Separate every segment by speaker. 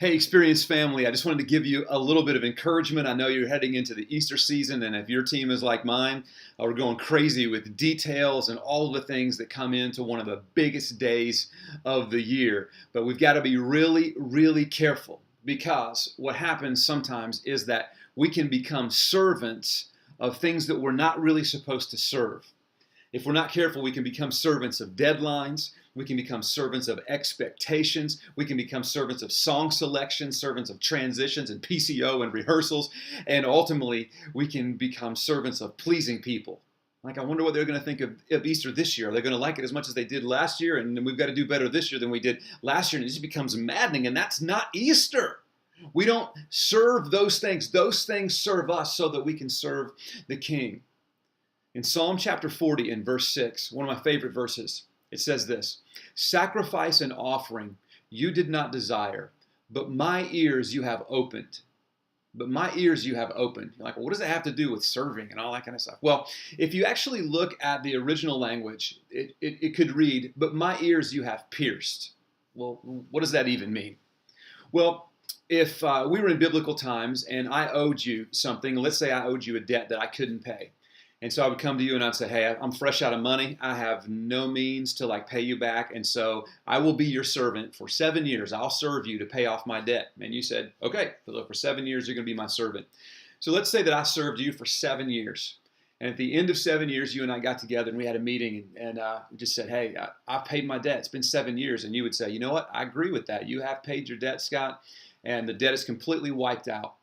Speaker 1: Hey, Experience family, I just wanted to give you a little bit of encouragement. I know you're heading into the Easter season, and if your team is like mine, we're going crazy with details and all the things that come into one of the biggest days of the year. But we've got to be really, really careful because what happens sometimes is that we can become servants of things that we're not really supposed to serve. If we're not careful, we can become servants of deadlines. We can become servants of expectations. We can become servants of song selection, servants of transitions and PCO and rehearsals. And ultimately, we can become servants of pleasing people. Like, I wonder what they're going to think of Easter this year. Are they going to like it as much as they did last year? And we've got to do better this year than we did last year. And it just becomes maddening. And that's not Easter. We don't serve those things. Those things serve us so that we can serve the King. In Psalm chapter 40 and verse 6, one of my favorite verses, it says this: "Sacrifice and offering you did not desire, but my ears you have opened." But my ears you have opened. You're like, well, what does that have to do with serving and all that kind of stuff? Well, if you actually look at the original language, it could read, "But my ears you have pierced." Well, what does that even mean? Well, if we were in biblical times and I owed you something, let's say I owed you a debt that I couldn't pay. And so I would come to you and I'd say, hey, I'm fresh out of money. I have no means to pay you back. And so I will be your servant for 7 years. I'll serve you to pay off my debt. And you said, okay, for 7 years, you're going to be my servant. So let's say that I served you for 7 years. And at the end of 7 years, you and I got together and we had a meeting and just said, hey, I've paid my debt. It's been 7 years. And you would say, you know what? I agree with that. You have paid your debt, Scott, and the debt is completely wiped out.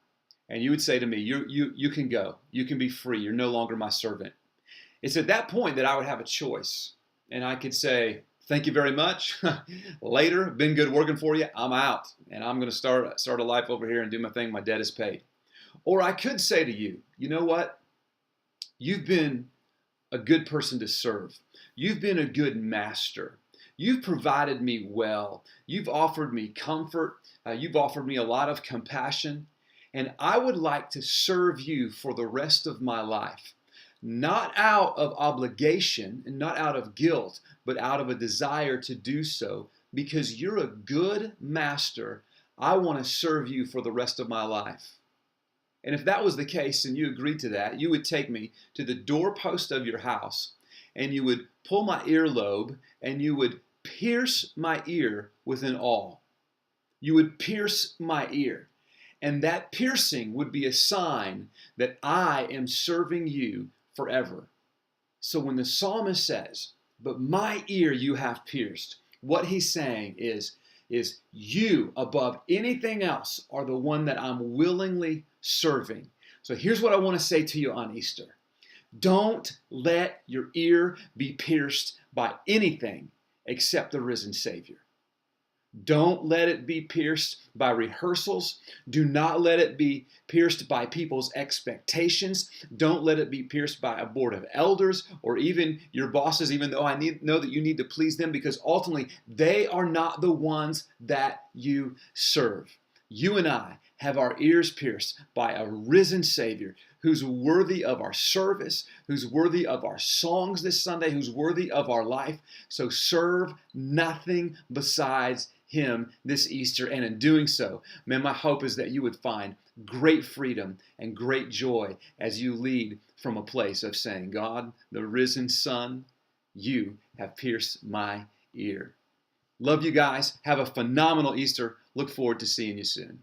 Speaker 1: And you would say to me, you can go. You can be free. You're no longer my servant. It's at that point that I would have a choice. And I could say, thank you very much. Later, been good working for you. I'm out. And I'm going to start a life over here and do my thing. My debt is paid. Or I could say to you, you know what? You've been a good person to serve. You've been a good master. You've provided me well. You've offered me comfort. You've offered me a lot of compassion. And I would like to serve you for the rest of my life, not out of obligation and not out of guilt, but out of a desire to do so because you're a good master. I want to serve you for the rest of my life. And if that was the case and you agreed to that, you would take me to the doorpost of your house and you would pull my earlobe and you would pierce my ear with an awl. You would pierce my ear. And that piercing would be a sign that I am serving you forever. So when the psalmist says, but my ear you have pierced, what he's saying is you above anything else are the one that I'm willingly serving. So here's what I want to say to you on Easter. Don't let your ear be pierced by anything except the risen Savior. Don't let it be pierced by rehearsals. Do not let it be pierced by people's expectations. Don't let it be pierced by a board of elders or even your bosses, even though I know that you need to please them, because ultimately they are not the ones that you serve. You and I have our ears pierced by a risen Savior who's worthy of our service, who's worthy of our songs this Sunday, who's worthy of our life. So serve nothing besides Him this Easter. And in doing so, man, my hope is that you would find great freedom and great joy as you lead from a place of saying, God, the risen Son, you have pierced my ear. Love you guys. Have a phenomenal Easter. Look forward to seeing you soon.